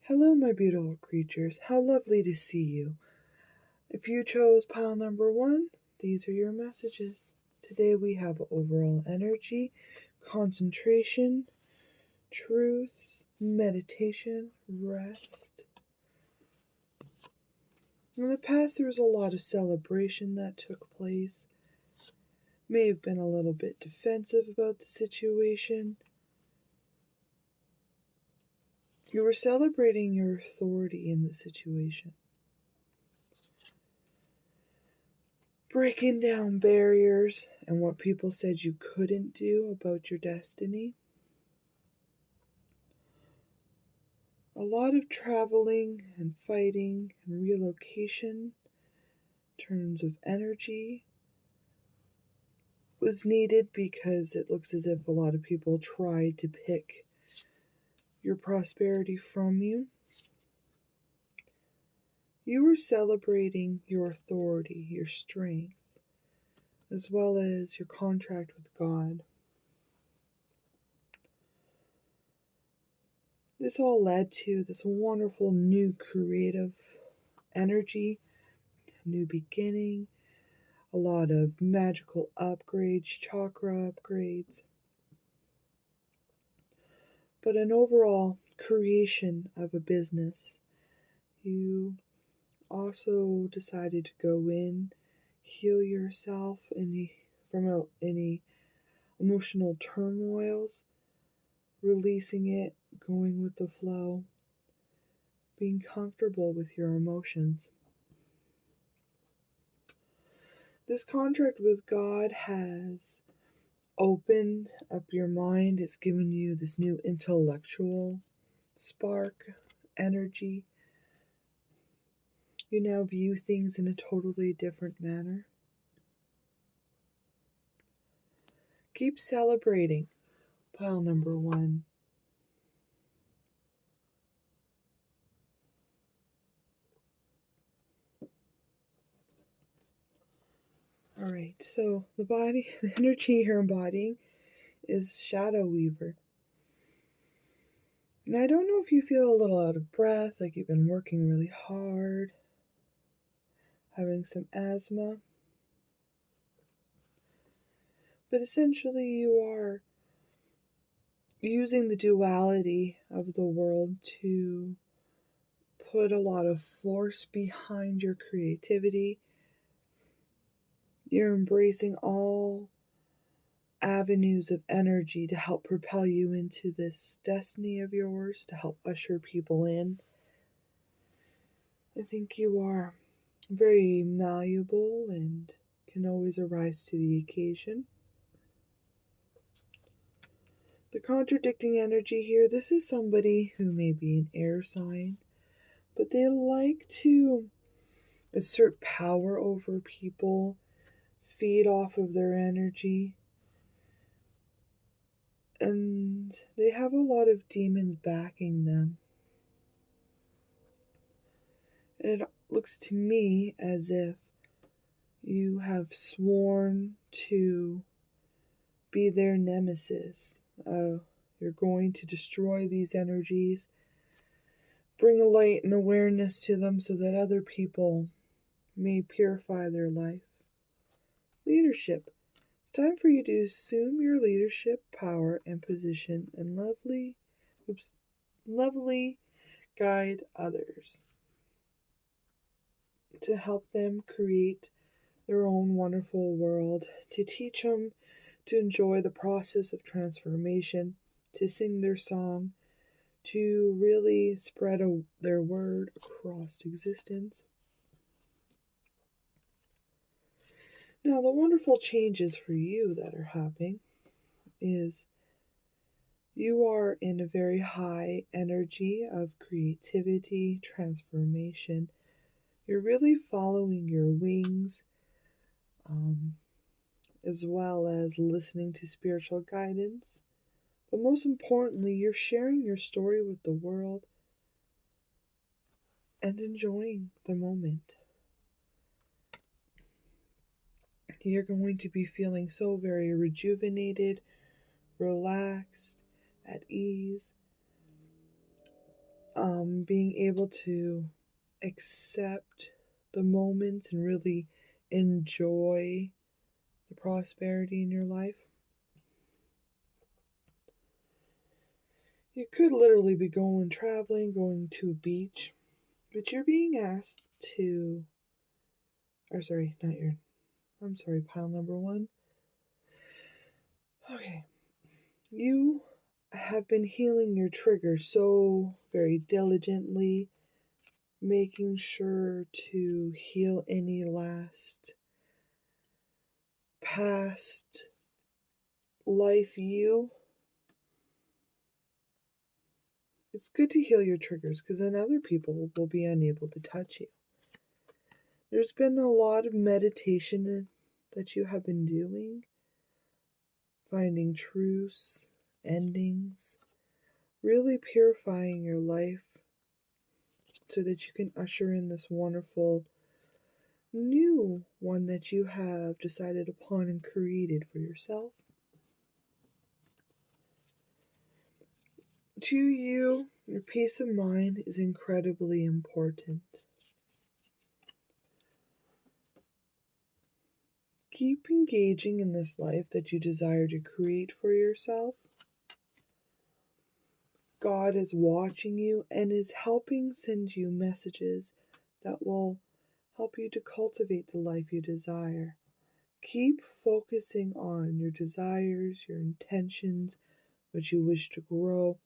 Hello, my beautiful creatures. How lovely to see you. If you chose pile number 1, these are your messages. Today we have overall energy, concentration, truth, meditation, rest. In the past, there was a lot of celebration that took place. May have been a little bit defensive about the situation. You were celebrating your authority in the situation. Breaking down barriers and what people said you couldn't do about your destiny. A lot of traveling and fighting and relocation in terms of energy was needed because it looks as if a lot of people tried to pick your prosperity from you. You were celebrating your authority, your strength, as well as your contract with God. This all led to this wonderful new creative energy, new beginning, a lot of magical upgrades, chakra upgrades, but an overall creation of a business. You also decided to go in, heal yourself from any emotional turmoils, releasing it, going with the flow, being comfortable with your emotions. This contract with God has opened up your mind. It's given you this new intellectual spark, energy. You now view things in a totally different manner. Keep celebrating pile number 1. Alright, so the energy you're embodying is Shadow Weaver. Now, I don't know if you feel a little out of breath, like you've been working really hard, having some asthma, but essentially you are using the duality of the world to put a lot of force behind your creativity. You're embracing all avenues of energy to help propel you into this destiny of yours, to help usher people in. I think you are very malleable and can always arise to the occasion. The contradicting energy here, this is somebody who may be an air sign, but they like to assert power over people, feed off of their energy, and they have a lot of demons backing them. It looks to me as if you have sworn to be their nemesis. You're going to destroy these energies, bring a light and awareness to them so that other people may purify their life. Leadership. It's time for you to assume your leadership power and position and lovely guide others to help them create their own wonderful world, to teach them to enjoy the process of transformation, to sing their song, to really spread their word across existence. Now, the wonderful changes for you that are happening is you are in a very high energy of creativity, transformation. You're really following your wings, as well as listening to spiritual guidance. But most importantly, you're sharing your story with the world and enjoying the moment. You're going to be feeling so very rejuvenated, relaxed, at ease. being able to accept the moments and really enjoy the prosperity in your life. You could literally be traveling, going to a beach, but you're being asked to, pile number one. Okay. You have been healing your trigger so very diligently, making sure to heal any last past life you. It's good to heal your triggers because then other people will be unable to touch you. There's been a lot of meditation that you have been doing, finding truths, endings, really purifying your life so that you can usher in this wonderful new one that you have decided upon and created for yourself. To you, your peace of mind is incredibly important. Keep engaging in this life that you desire to create for yourself. God is watching you and is helping send you messages that will help you to cultivate the life you desire. Keep focusing on your desires, your intentions, what you wish to grow,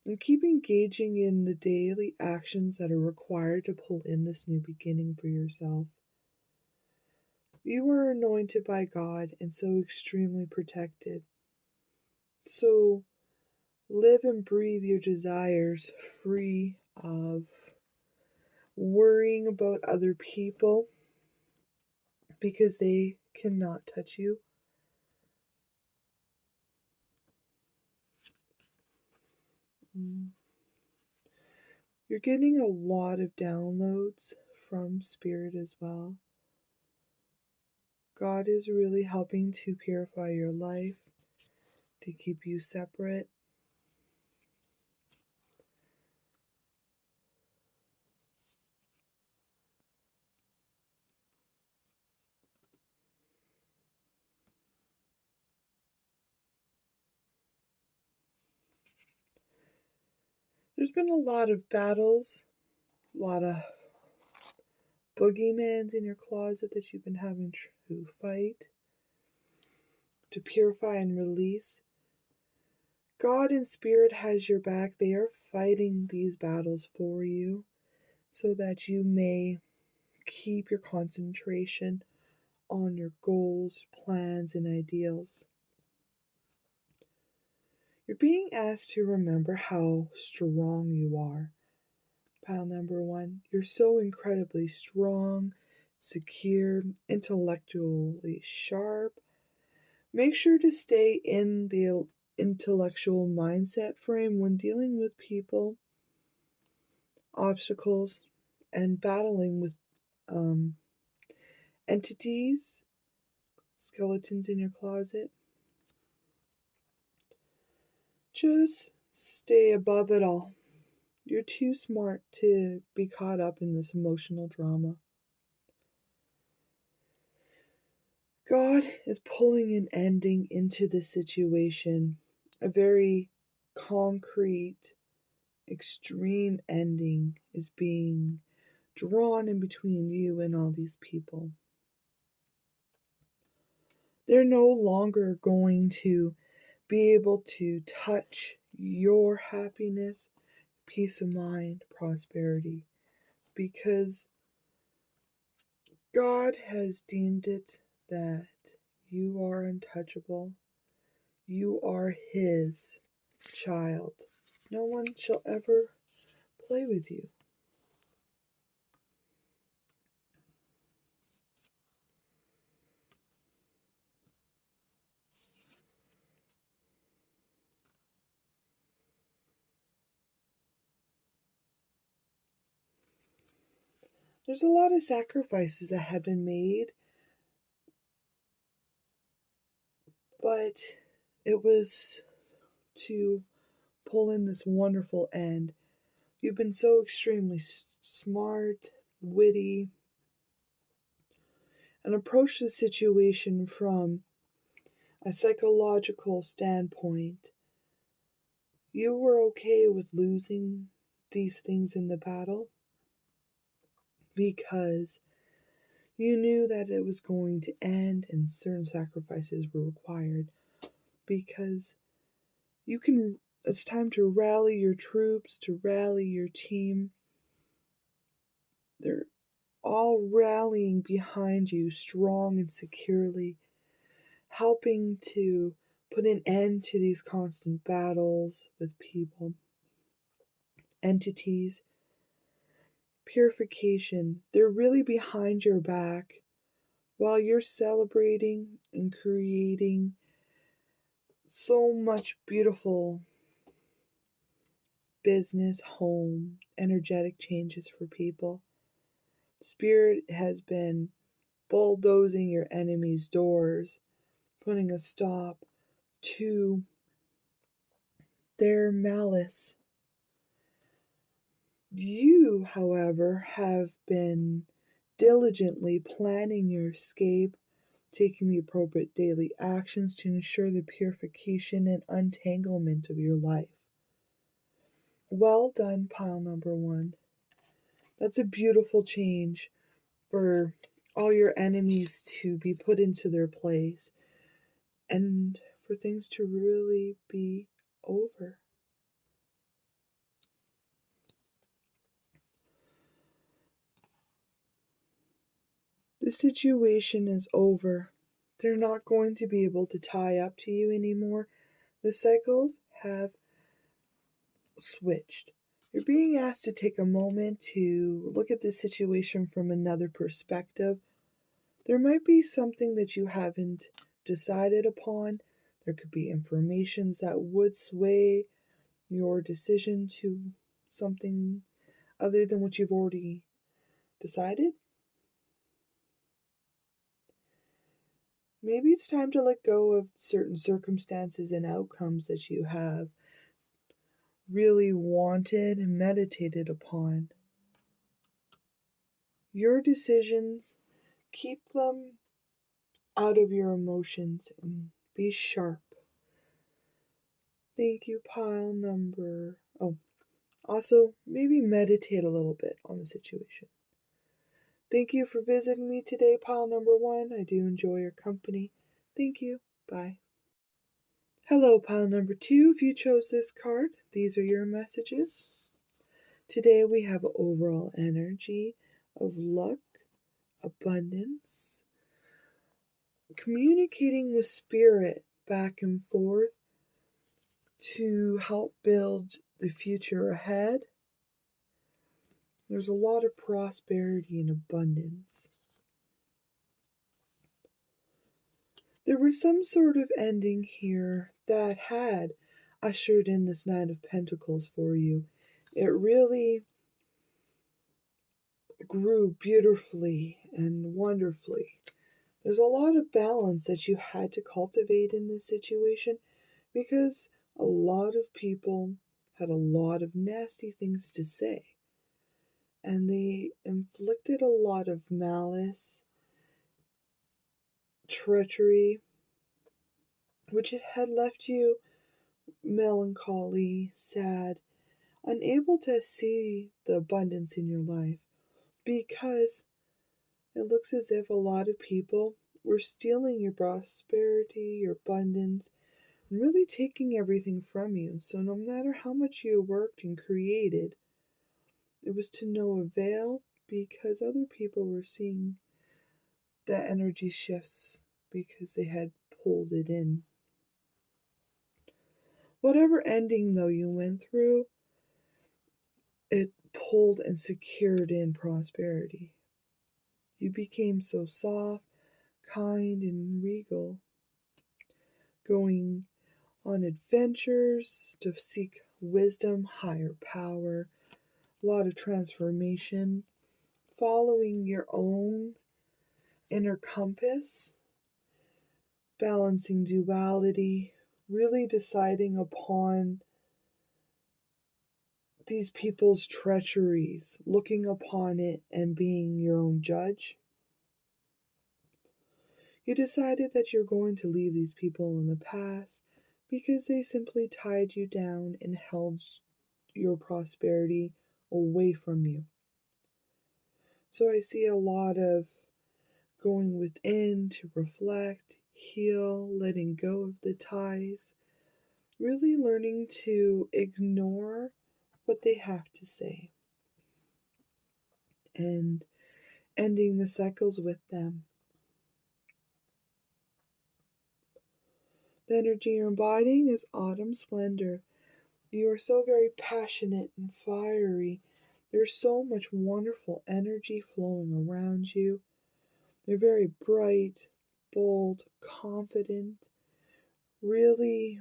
and keep engaging in the daily actions that are required to pull in this new beginning for yourself. You are anointed by God and so extremely protected. So live and breathe your desires free of worrying about other people because they cannot touch you. You're getting a lot of downloads from Spirit as well. God is really helping to purify your life, to keep you separate. There's been a lot of battles, a lot of boogeymans in your closet that you've been having to fight, to purify and release. God and Spirit has your back. They are fighting these battles for you so that you may keep your concentration on your goals, plans, and ideals. You're being asked to remember how strong you are. Pile number one, you're so incredibly strong, secure, intellectually sharp. Make sure to stay in the intellectual mindset frame when dealing with people, obstacles, and battling with entities, skeletons in your closet. Just stay above it all. You're too smart to be caught up in this emotional drama. God is pulling an ending into this situation, a very concrete, extreme ending is being drawn in between you and all these people. They're no longer going to be able to touch your happiness, peace of mind, prosperity, because God has deemed it that you are untouchable. You are His child. No one shall ever play with you. There's a lot of sacrifices that have been made, but it was to pull in this wonderful end You've been so extremely smart, witty, and approached the situation from a psychological standpoint. You were okay with losing these things in the battle because you knew that it was going to end and certain sacrifices were required, because it's time to rally your troops, to rally your team. They're all rallying behind you strong and securely, helping to put an end to these constant battles with people, entities, purification. They're really behind your back while you're celebrating and creating so much beautiful business, home, energetic changes for people. Spirit has been bulldozing your enemy's doors, putting a stop to their malice. You, however, have been diligently planning your escape, taking the appropriate daily actions to ensure the purification and untanglement of your life. Well done, pile number 1. That's a beautiful change for all your enemies to be put into their place and for things to really be over. The situation is over. They're not going to be able to tie up to you anymore. The cycles have switched. You're being asked to take a moment to look at this situation from another perspective. There might be something that you haven't decided upon. There could be informations that would sway your decision to something other than what you've already decided. Maybe it's time to let go of certain circumstances and outcomes that you have really wanted and meditated upon. Your decisions, keep them out of your emotions and be sharp. Thank you, pile number. Also, maybe meditate a little bit on the situation. Thank you for visiting me today, pile number 1. I do enjoy your company. Thank you. Bye. Hello, pile number 2. If you chose this card, these are your messages. Today we have overall energy of luck, abundance, communicating with spirit back and forth to help build the future ahead. There's a lot of prosperity and abundance. There was some sort of ending here that had ushered in this Nine of Pentacles for you. It really grew beautifully and wonderfully. There's a lot of balance that you had to cultivate in this situation because a lot of people had a lot of nasty things to say. And they inflicted a lot of malice, treachery, which had left you melancholy, sad, unable to see the abundance in your life because it looks as if a lot of people were stealing your prosperity, your abundance, and really taking everything from you. So no matter how much you worked and created, it was to no avail because other people were seeing the energy shifts because they had pulled it in. Whatever ending, though, you went through, it pulled and secured in prosperity. You became so soft, kind, and regal, going on adventures to seek wisdom, higher power, a lot of transformation, following your own inner compass, balancing duality, really deciding upon these people's treacheries, looking upon it and being your own judge. You decided that you're going to leave these people in the past because they simply tied you down and held your prosperity away from you. So I see a lot of going within to reflect, heal, letting go of the ties, really learning to ignore what they have to say, and ending the cycles with them. The energy you're embodying is autumn splendor. You are so very passionate and fiery. There's so much wonderful energy flowing around you. You're very bright, bold, confident, really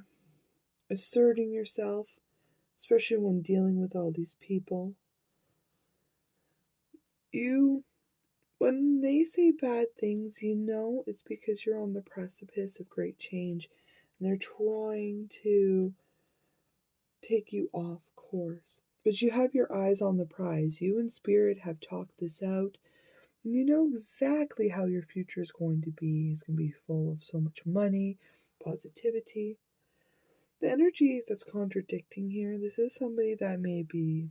asserting yourself, especially when dealing with all these people. When they say bad things, you know it's because you're on the precipice of great change and they're trying to take you off course. But you have your eyes on the prize. You and Spirit have talked this out, and you know exactly how your future is going to be. It's going to be full of so much money, positivity. The energy that's contradicting here, this is somebody that may be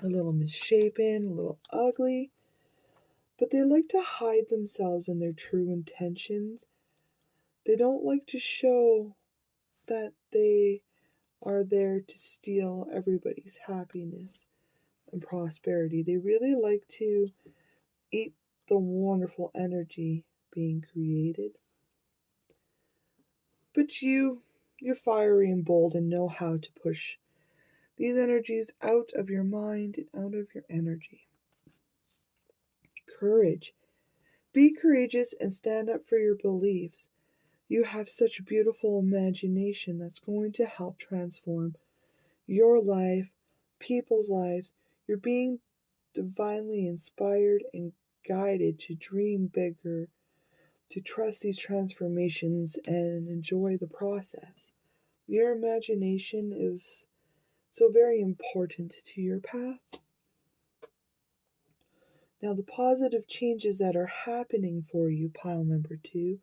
a little misshapen, a little ugly, but they like to hide themselves in their true intentions. They don't like to show that they are there to steal everybody's happiness and prosperity. They really like to eat the wonderful energy being created. But you're fiery and bold and know how to push these energies out of your mind and out of your energy. Courage. Be courageous and stand up for your beliefs. You have such a beautiful imagination that's going to help transform your life, people's lives. You're being divinely inspired and guided to dream bigger, to trust these transformations and enjoy the process. Your imagination is so very important to your path. Now, the positive changes that are happening for you, pile number 2,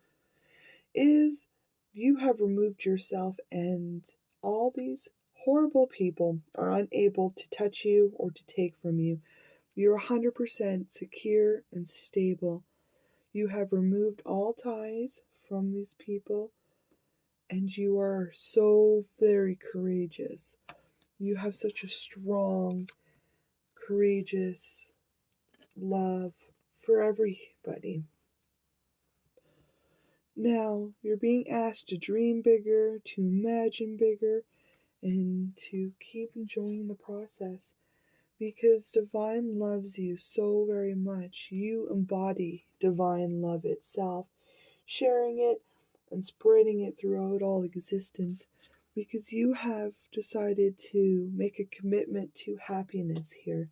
is you have removed yourself and all these horrible people are unable to touch you or to take from you. You're 100% secure and stable. You have removed all ties from these people, and you are so very courageous. You have such a strong, courageous love for everybody. Now, you're being asked to dream bigger, to imagine bigger, and to keep enjoying the process. Because divine loves you so very much. You embody divine love itself, sharing it and spreading it throughout all existence. Because you have decided to make a commitment to happiness here.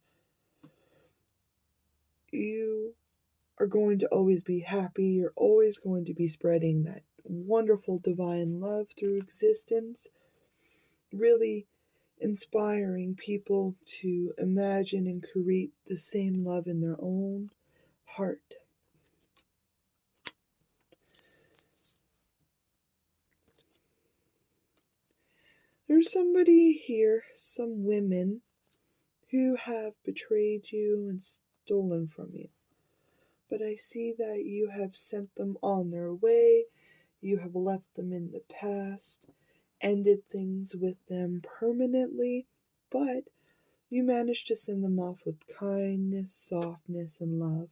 You are going to always be happy. You're always going to be spreading that wonderful divine love through existence, really inspiring people to imagine and create the same love in their own heart. There's somebody here, some women, who have betrayed you and stolen from you. But I see that you have sent them on their way. You have left them in the past, ended things with them permanently, but you managed to send them off with kindness, softness, and love.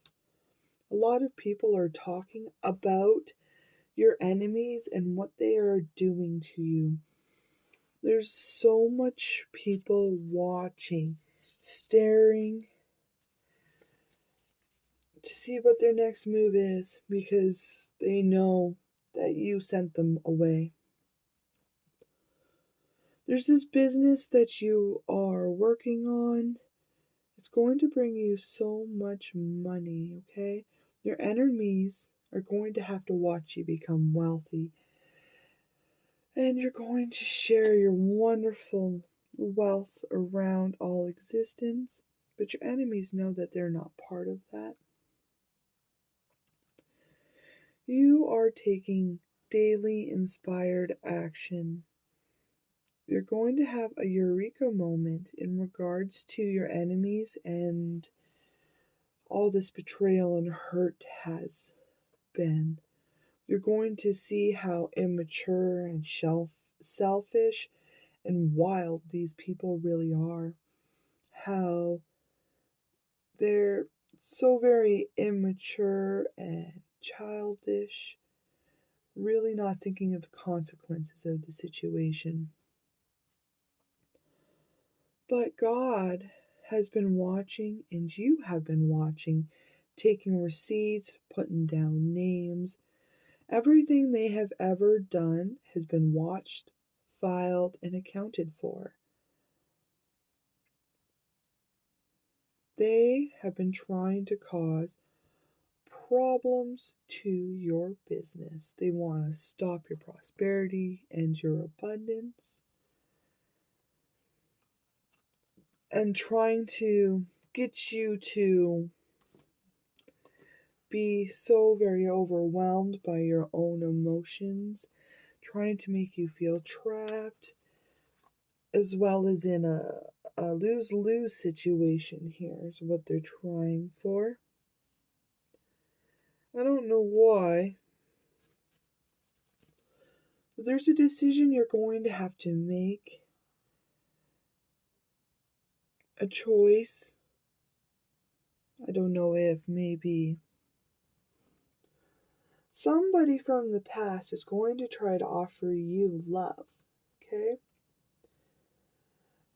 A lot of people are talking about your enemies and what they are doing to you. There's so much people watching, staring to see what their next move is because they know that you sent them away. There's this business that you are working on. It's going to bring you so much money, okay? Your enemies are going to have to watch you become wealthy. And you're going to share your wonderful wealth around all existence, but your enemies know that they're not part of that. You are taking daily inspired action. You're going to have a eureka moment in regards to your enemies and all this betrayal and hurt has been. You're going to see how immature and selfish and wild these people really are. How they're so very immature and childish, really not thinking of the consequences of the situation. But God has been watching, and you have been watching, taking receipts, putting down names. Everything they have ever done has been watched, filed, and accounted for. They have been trying to cause problems to your business. They want to stop your prosperity and your abundance, and trying to get you to be so very overwhelmed by your own emotions, trying to make you feel trapped, as well as in a lose-lose situation here is what they're trying for. I don't know why, but there's a decision you're going to have to make, a choice. I don't know if maybe somebody from the past is going to try to offer you love, okay?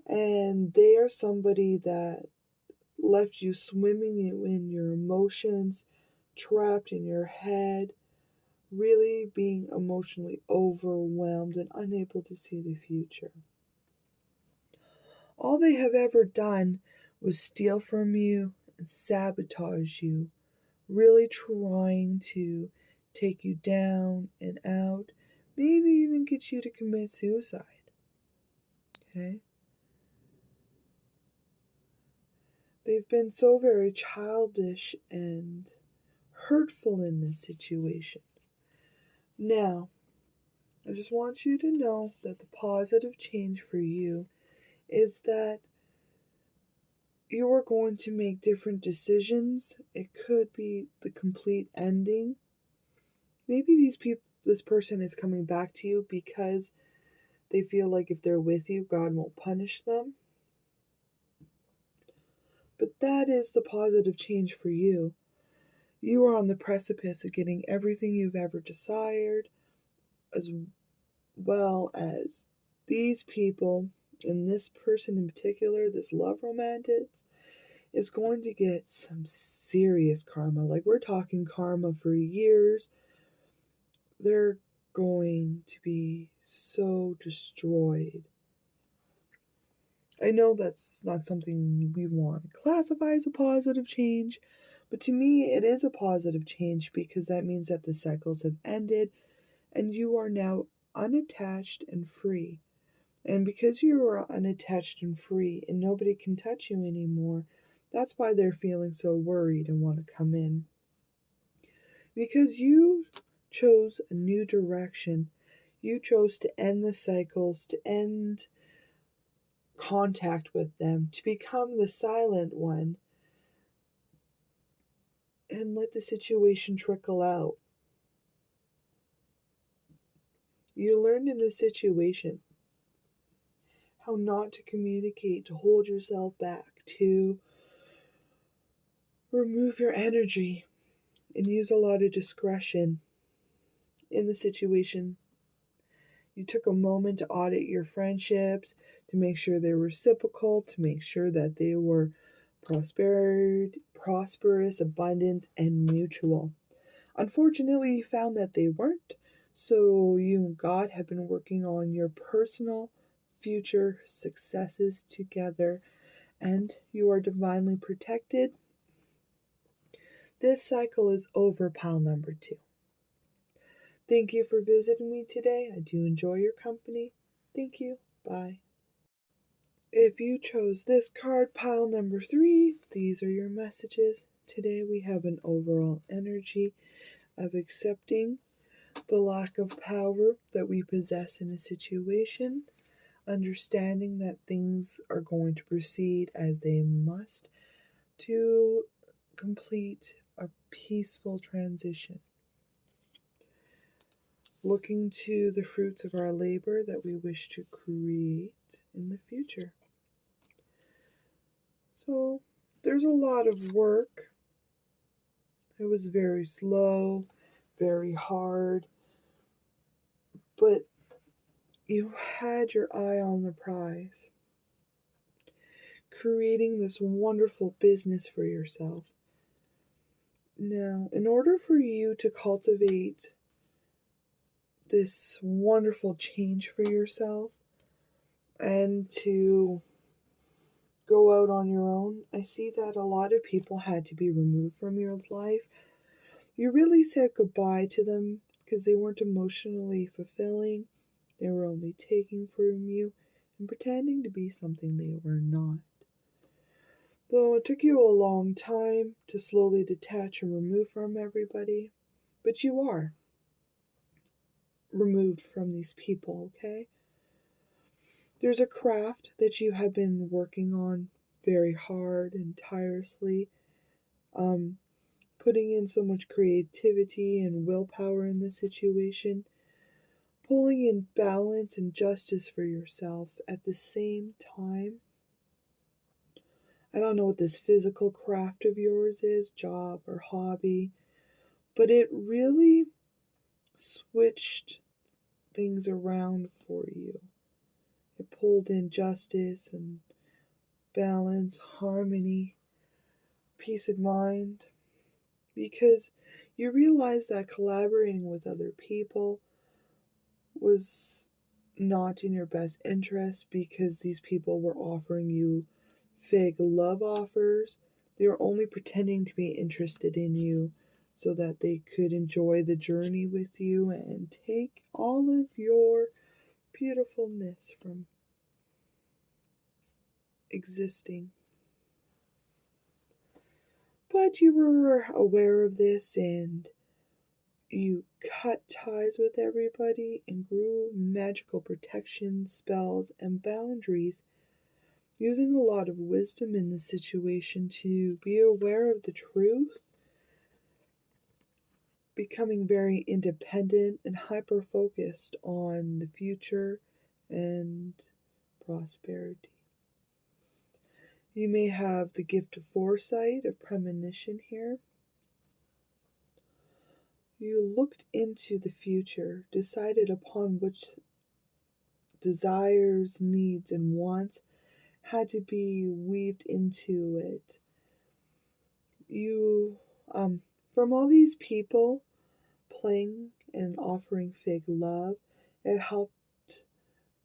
And they are somebody that left you swimming in your emotions, trapped in your head, really being emotionally overwhelmed and unable to see the future. All they have ever done was steal from you and sabotage you, really trying to take you down and out, maybe even get you to commit suicide. Okay? They've been so very childish and hurtful in this situation. Now, I just want you to know that the positive change for you is that you are going to make different decisions. It could be the complete ending. Maybe this person is coming back to you because they feel like if they're with you, God won't punish them. But that is the positive change for you. You are on the precipice of getting everything you've ever desired, as well as these people, and this person in particular, this love romantic, is going to get some serious karma. Like, we're talking karma for years. They're going to be so destroyed. I know that's not something we want to classify as a positive change, but to me, it is a positive change because that means that the cycles have ended and you are now unattached and free. And because you are unattached and free and nobody can touch you anymore, that's why they're feeling so worried and want to come in. Because you chose a new direction. You chose to end the cycles, to end contact with them, to become the silent one, and let the situation trickle out. You learned in this situation how not to communicate, to hold yourself back, to remove your energy, and use a lot of discretion in the situation. You took a moment to audit your friendships, to make sure they were reciprocal, to make sure that they were prosperous, abundant, and mutual. Unfortunately, you found that they weren't, so you and God have been working on your personal future successes together, and you are divinely protected. This cycle is over, pile number 2. Thank you for visiting me today. I do enjoy your company. Thank you. Bye. If you chose this card, pile number 3, these are your messages. Today we have an overall energy of accepting the lack of power that we possess in a situation, understanding that things are going to proceed as they must to complete a peaceful transition. Looking to the fruits of our labor that we wish to create in the future. So there's a lot of work. It was very slow, very hard, but you had your eye on the prize, creating this wonderful business for yourself. Now, in order for you to cultivate this wonderful change for yourself and to go out on your own, I see that a lot of people had to be removed from your life. You really said goodbye to them because they weren't emotionally fulfilling. They were only taking from you and pretending to be something they were not. Though it took you a long time to slowly detach and remove from everybody, but you are removed from these people, okay? There's a craft that you have been working on very hard and tirelessly, putting in so much creativity and willpower in this situation, pulling in balance and justice for yourself at the same time. I don't know what this physical craft of yours is, job or hobby, but it really switched things around for you. It pulled in justice and balance, harmony, peace of mind, because you realize that collaborating with other people was not in your best interest because these people were offering you fake love offers. They were only pretending to be interested in you so that they could enjoy the journey with you and take all of your beautifulness from existing. But you were aware of this and you cut ties with everybody and grew magical protection spells and boundaries, using a lot of wisdom in the situation to be aware of the truth, becoming very independent and hyper focused on the future and prosperity. You may have the gift of foresight, of premonition here. You looked into the future, decided upon which desires, needs, and wants had to be weaved into it. You, from all these people playing and offering fake love, it helped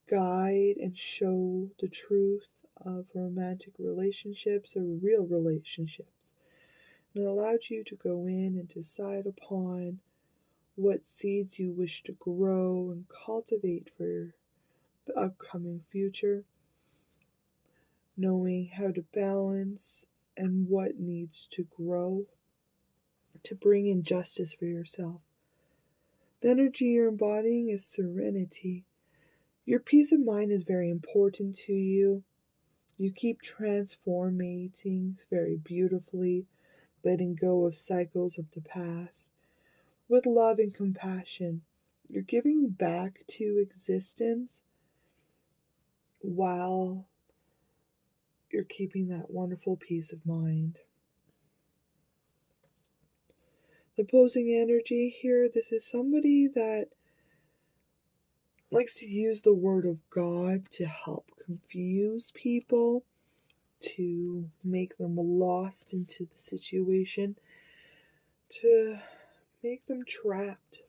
guide and show the truth of romantic relationships or real relationships. And it allowed you to go in and decide upon what seeds you wish to grow and cultivate for the upcoming future, knowing how to balance and what needs to grow to bring in justice for yourself. The energy you're embodying is serenity. Your peace of mind is very important to you. You keep transforming very beautifully, letting go of cycles of the past. With love and compassion, you're giving back to existence while you're keeping that wonderful peace of mind. The opposing energy here, this is somebody that likes to use the word of God to help confuse people, to make them lost into the situation, to make them trapped.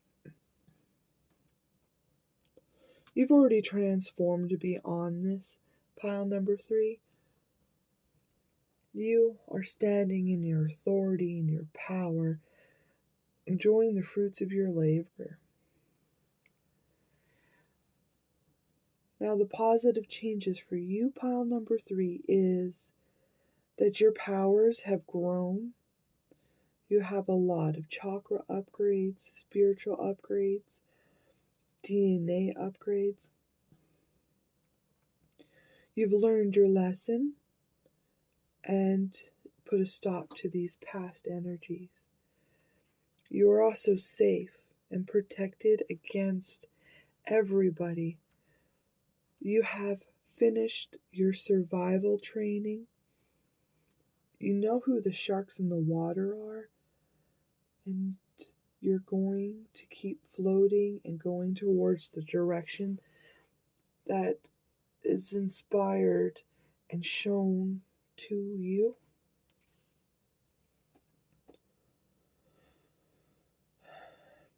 You've already transformed to be on this pile number 3. You are standing in your authority and your power, enjoying the fruits of your labor. Now, the positive changes for you, pile number 3, is that your powers have grown. You have a lot of chakra upgrades, spiritual upgrades, DNA upgrades. You've learned your lesson and put a stop to these past energies. You are also safe and protected against everybody. You have finished your survival training. You know who the sharks in the water are, and you're going to keep floating and going towards the direction that is inspired and shown to you.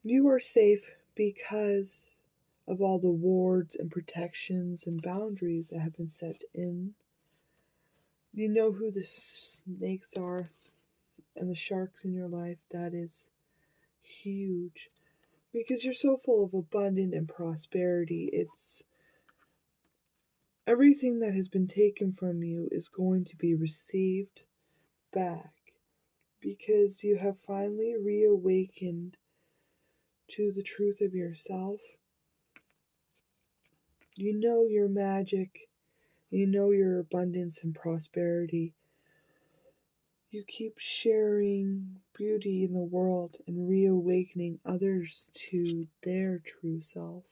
You are safe because of all the wards and protections and boundaries that have been set in. You know who the snakes are and the sharks in your life. That is huge because you're so full of abundance and prosperity. It's everything that has been taken from you is going to be received back because you have finally reawakened to the truth of yourself. You know your magic. You know your abundance and prosperity. You keep sharing beauty in the world and reawakening others to their true self.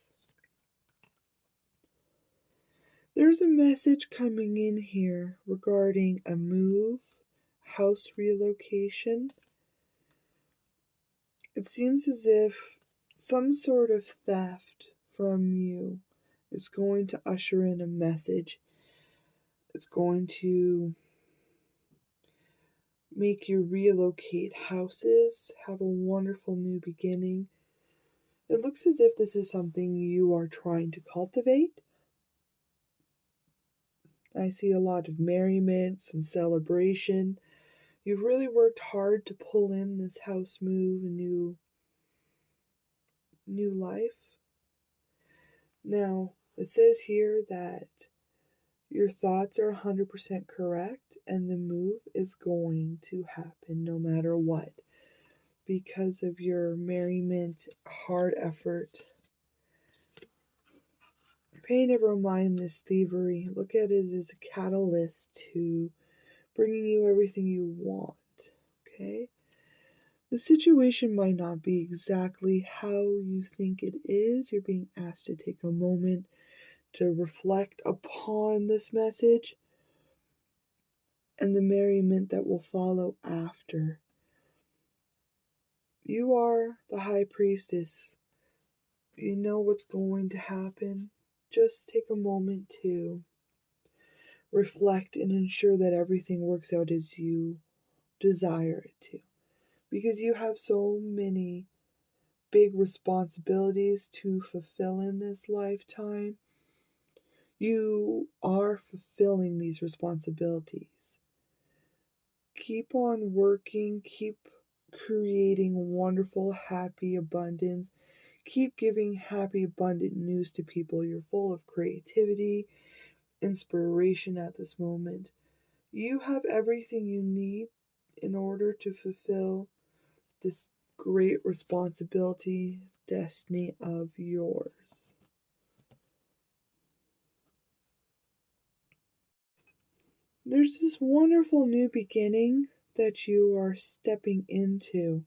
There's a message coming in here regarding a move, house relocation. It seems as if some sort of theft from you is going to usher in a message. It's going to make you relocate houses, have a wonderful new beginning. It looks as if this is something you are trying to cultivate. I see a lot of merriment, some celebration. You've really worked hard to pull in this house move, a new life. Now, it says here that your thoughts are 100% correct and the move is going to happen no matter what because of your merriment, hard effort. Pay never mind this thievery. Look at it as a catalyst to bringing you everything you want, okay? The situation might not be exactly how you think it is. You're being asked to take a moment to reflect upon this message and the merriment that will follow after. You are the high priestess. You know what's going to happen. Just take a moment to reflect and ensure that everything works out as you desire it to. Because you have so many big responsibilities to fulfill in this lifetime. You are fulfilling these responsibilities. Keep on working, keep creating wonderful, happy abundance. Keep giving happy, abundant news to people. You're full of creativity, inspiration at this moment. You have everything you need in order to fulfill this great responsibility, destiny of yours. There's this wonderful new beginning that you are stepping into.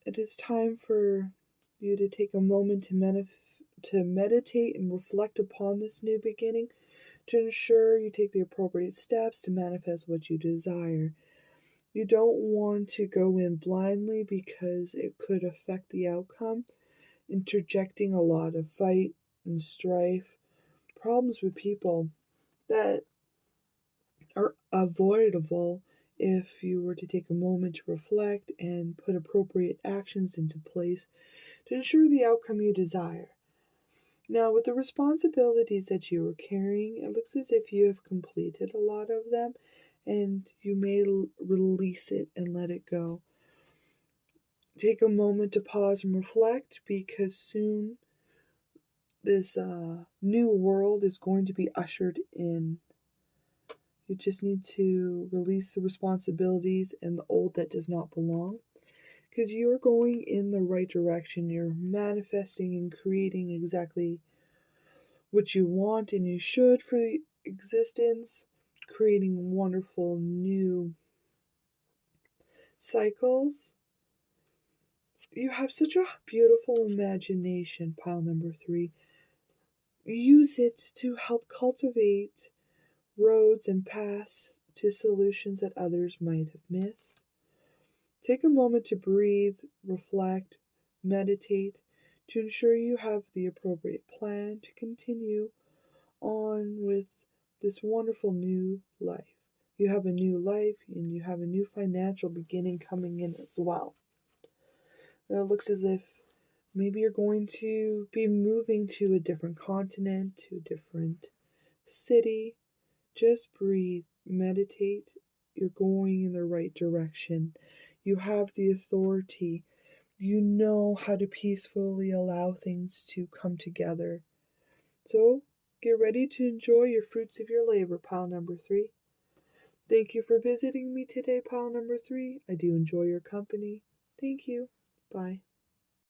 It is time for you to take a moment to meditate and reflect upon this new beginning to ensure you take the appropriate steps to manifest what you desire. You don't want to go in blindly because it could affect the outcome, interjecting a lot of fight and strife, problems with people that are avoidable if you were to take a moment to reflect and put appropriate actions into place to ensure the outcome you desire. Now, with the responsibilities that you are carrying, it looks as if you have completed a lot of them and you may release it and let it go. Take a moment to pause and reflect, because soon this new world is going to be ushered in. You just need to release the responsibilities and the old that does not belong, because you're going in the right direction. You're manifesting and creating exactly what you want and you should for the existence, creating wonderful new cycles. You have such a beautiful imagination, pile number 3. Use it to help cultivate roads and paths to solutions that others might have missed. Take a moment to breathe, reflect, meditate to ensure you have the appropriate plan to continue on with this wonderful new life. You have a new life and you have a new financial beginning coming in as well. Now it looks as if maybe you're going to be moving to a different continent, to a different city. Just breathe, meditate. You're going in the right direction. You have the authority. You know how to peacefully allow things to come together. So get ready to enjoy your fruits of your labor, pile number 3. Thank you for visiting me today, pile number 3. I do enjoy your company. Thank you. Bye.